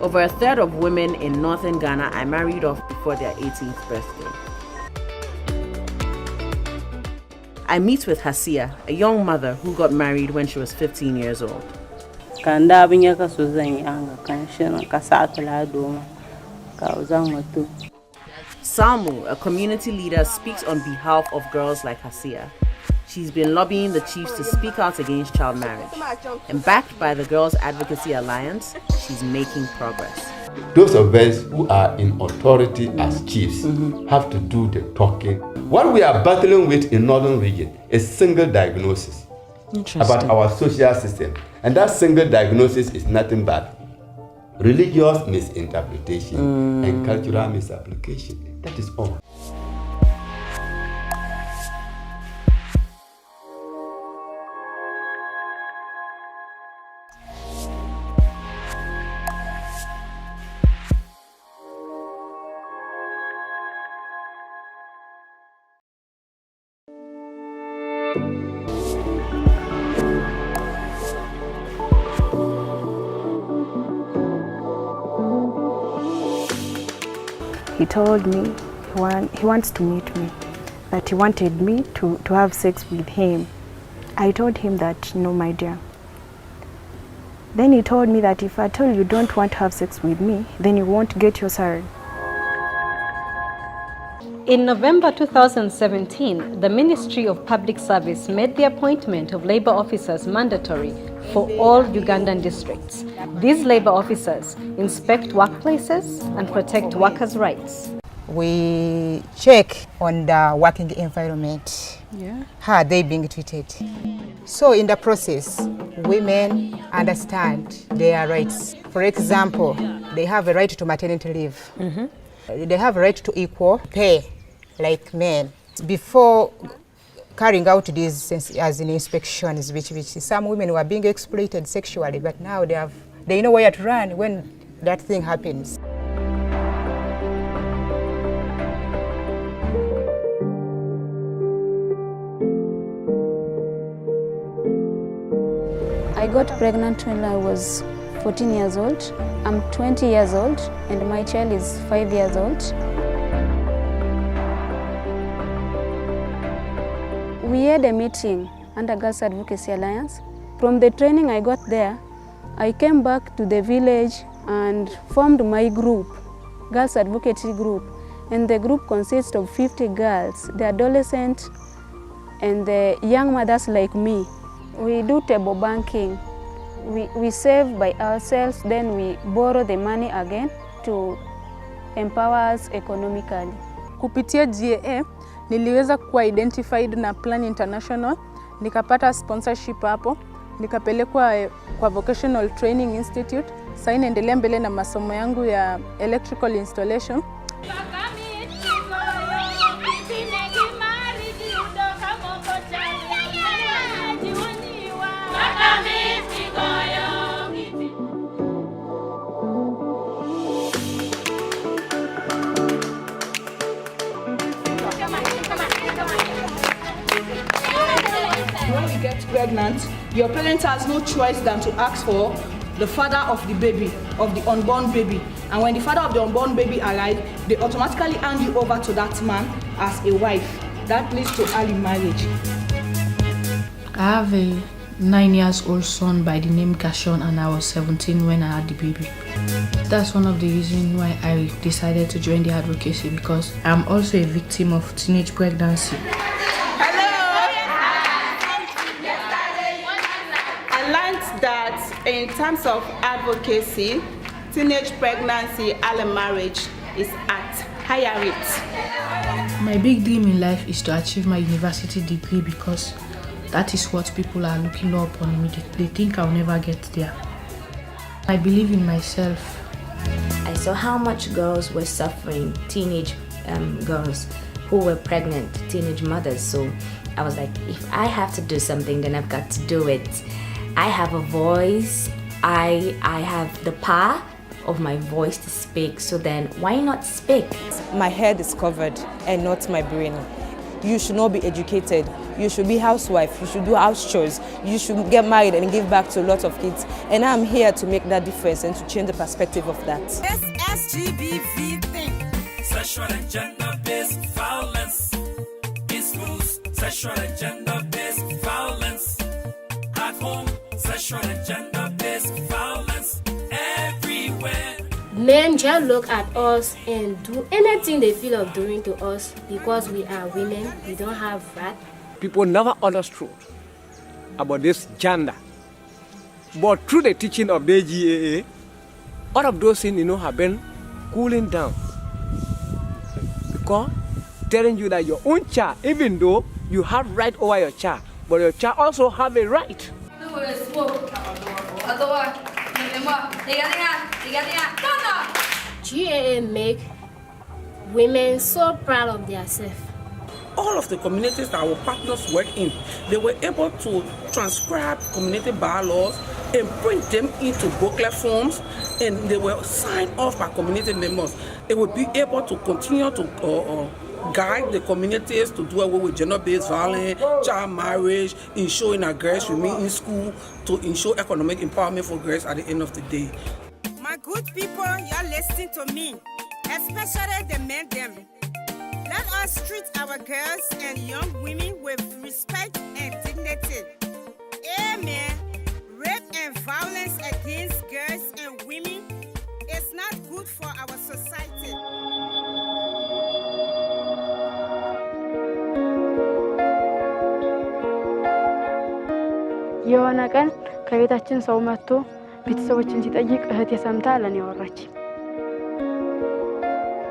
Over a third of women in northern Ghana are married off before their 18th birthday. I meet with Hasia, a young mother who got married when she was 15 years old. Salmu, a community leader, speaks on behalf of girls like Hasia. She's been lobbying the chiefs to speak out against child marriage. And backed by the Girls Advocacy Alliance, she's making progress. Those of us who are in authority as chiefs have to do the talking. What we are battling with in Northern Region is single diagnosis about our social system. And that single diagnosis is nothing but religious misinterpretation and cultural misapplication. That is all. He told me he wants to meet me, that he wanted me to have sex with him. I told him that, no, my dear. Then he told me that if at all you don't want to have sex with me, then you won't get your salary. In November 2017, the Ministry of Public Service made the appointment of labor officers mandatory for all Ugandan districts. These labor officers inspect workplaces and protect workers' rights. We check on the working environment. How are they being treated? So in the process, women understand their rights. For example, they have a right to maternity leave. They have a right to equal pay like men. Before carrying out these as in inspections, which some women were being exploited sexually, but now they know where to run when that thing happens. I got pregnant when I was 14 years old. I'm 20 years old and my child is 5 years old. We had a meeting under Girls Advocacy Alliance. From the training I got there, I came back to the village and formed my group, Girls Advocacy Group. And the group consists of 50 girls, the adolescents and the young mothers like me. We do table banking. We save by ourselves, then we borrow the money again to empower us economically. Kupitia GAA, niliweza kuwa identified na Plan International, nikapata sponsorship hapo, nikapelekwa kwa Vocational Training Institute. Sasa naendelea mbele na masomo yangu ya electrical installation. When you get pregnant, your parent has no choice than to ask for the father of the baby, of the unborn baby. And when the father of the unborn baby arrives, they automatically hand you over to that man as a wife. That leads to early marriage. I have a 9-year-old son by the name Kashon, and I was 17 when I had the baby. That's one of the reasons why I decided to join the advocacy, because I'm also a victim of teenage pregnancy. That in terms of advocacy, teenage pregnancy, early marriage is at higher rates. My big dream in life is to achieve my university degree, because that is what people are looking up on me. They think I'll never get there. I believe in myself. I saw how much girls were suffering, teenage girls who were pregnant, teenage mothers. So I was like, if I have to do something, then I've got to do it. I have a voice, I have the power of my voice to speak, so then why not speak? My head is covered and not my brain. You should not be educated. you should be housewife, you should do house chores, you should get married and give back to a lot of kids. And I'm here to make that difference and to change the perspective of that. This SGBV thing. Sexual and gender-based violence. Schools, sexual and gender-based violence. At home, sexual and gender-based violence. Everywhere. Men just look at us and do anything they feel of doing to us because we are women, we don't have that. People never understood about this gender. But through the teaching of the GAA, all of those things, have been cooling down. Because telling you that your own child, even though you have right over your child, but your child also have a right. GAA make women so proud of themselves. All of the communities that our partners work in, they were able to transcribe community bylaws and print them into booklet forms, and they were signed off by community members. They would be able to continue to guide the communities to do away with gender-based violence, child marriage, ensuring that girls remain in school, to ensure economic empowerment for girls at the end of the day. My good people, you're listening to me, especially the men them. Let us treat our girls and young women with respect and dignity. Amen. Rape and violence against girls and women is not good for our society. የሆነ ቀን ከቤታችን ሰው መጥቶ ቤተሰቦችን ሲጠይቅ እህቴ ሰምታ ለኔ ወራች።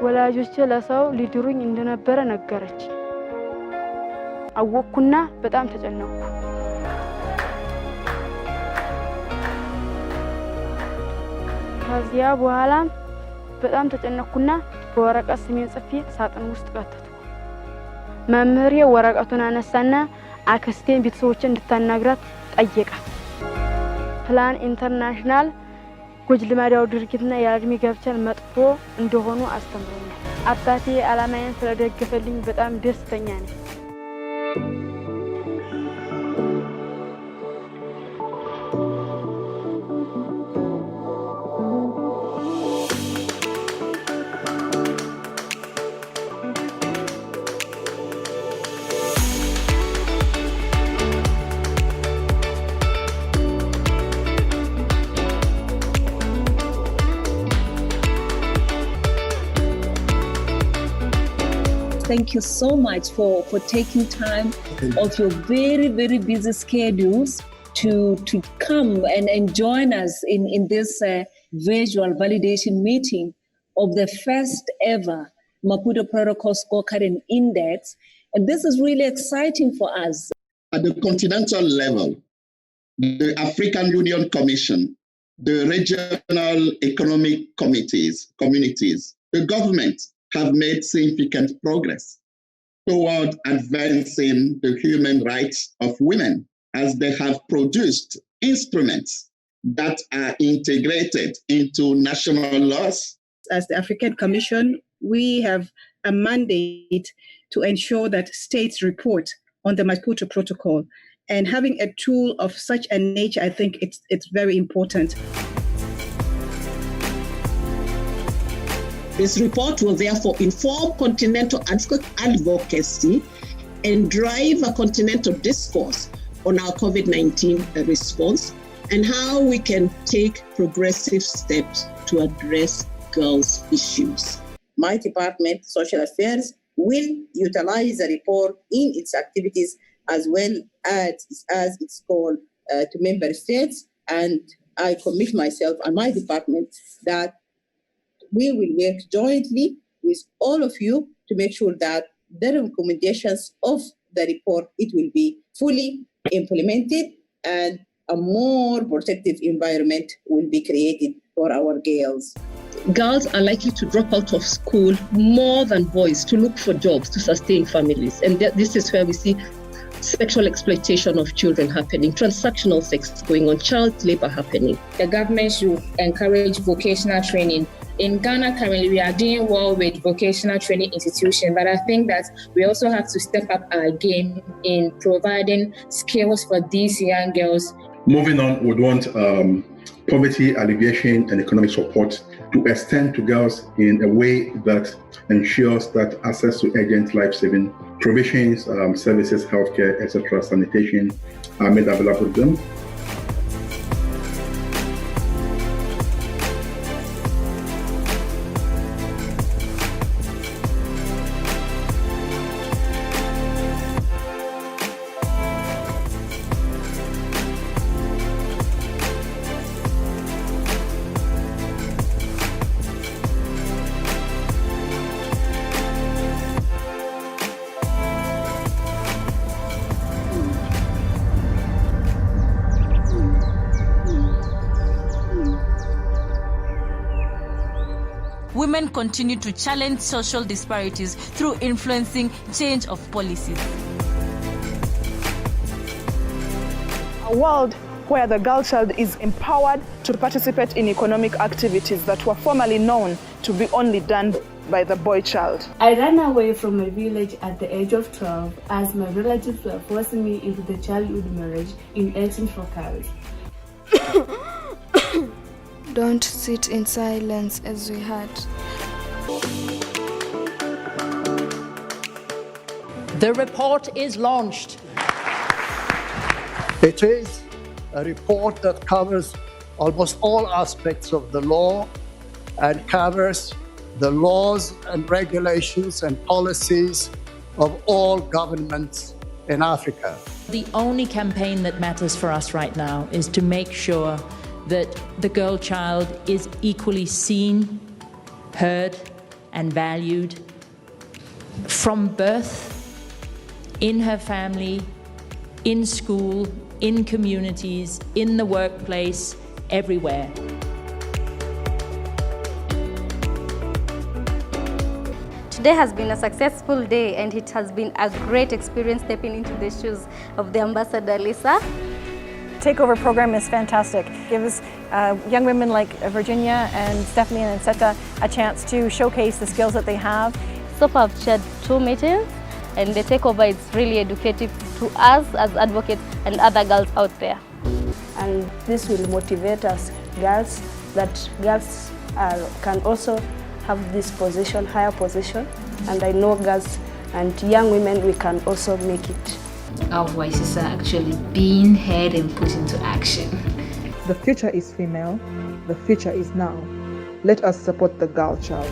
ወላጆቼ ለሰው ሊድሩኝ እንደነበረ ነገረች። አወቅኩና በጣም ተጨነቅኩ። ከዚያ በኋላ በጣም ተጨነቅኩና በወረቀት ስሜን ጽፌ ሳጥን ውስጥ ከተትኩ። መምህሬ ወረቀቱን አነሳና አክስቴን ቤተሰቦችን እንድታናግራት ጠየቃት። ፕላን ኢንተርናሽናል ጎጂ ልማዳዊ ድርጊትና የዕድሜ ጋብቻን መጥፎ እንደሆኑ አስተምሮኛል። አባቴ ዓላማዬን ስለደገፈልኝ በጣም ደስተኛ ነኝ። Thank you so much for taking time of your very, very busy schedules to come and join us in this visual validation meeting of the first ever Maputo Protocol Scorecard and Index. And this is really exciting for us. At the continental level, the African Union Commission, the regional economic communities, the government, have made significant progress toward advancing the human rights of women as they have produced instruments that are integrated into national laws. As the African Commission, we have a mandate to ensure that states report on the Maputo Protocol. And having a tool of such a nature, I think it's very important. This report will therefore inform continental advocacy and drive a continental discourse on our COVID-19 response and how we can take progressive steps to address girls' issues. My department, Social Affairs, will utilize the report in its activities as well as its call to member states. And I commit myself and my department that we will work jointly with all of you to make sure that the recommendations of the report, it will be fully implemented and a more protective environment will be created for our girls. Girls are likely to drop out of school more than boys to look for jobs to sustain families. And this is where we see sexual exploitation of children happening, transactional sex going on, child labor happening. The government should encourage vocational training In Ghana currently, we are doing well with vocational training institutions, but I think that we also have to step up our game in providing skills for these young girls. Moving on, we would want poverty alleviation and economic support to extend to girls in a way that ensures that access to urgent life-saving provisions, services, healthcare, etc., sanitation are made available to them. Women continue to challenge social disparities through influencing change of policies. A world where the girl child is empowered to participate in economic activities that were formerly known to be only done by the boy child. I ran away from my village at the age of 12 as my relatives were forcing me into the childhood marriage in exchange for cows. Don't sit in silence as we heard. The report is launched. It is a report that covers almost all aspects of the law and covers the laws and regulations and policies of all governments in Africa. The only campaign that matters for us right now is to make sure that the girl child is equally seen, heard, and valued from birth, in her family, in school, in communities, in the workplace, everywhere. Today has been a successful day, and it has been a great experience stepping into the shoes of the Ambassador Lisa. Takeover program is fantastic. It gives young women like Virginia and Stephanie and Seta a chance to showcase the skills that they have. So far I've chaired 2 meetings, and the takeover is really educative to us as advocates and other girls out there. And this will motivate us girls, that girls can also have this position, higher position, and I know girls and young women, we can also make it. Our voices are actually being heard and put into action. The future is female, the future is now. Let us support the girl child.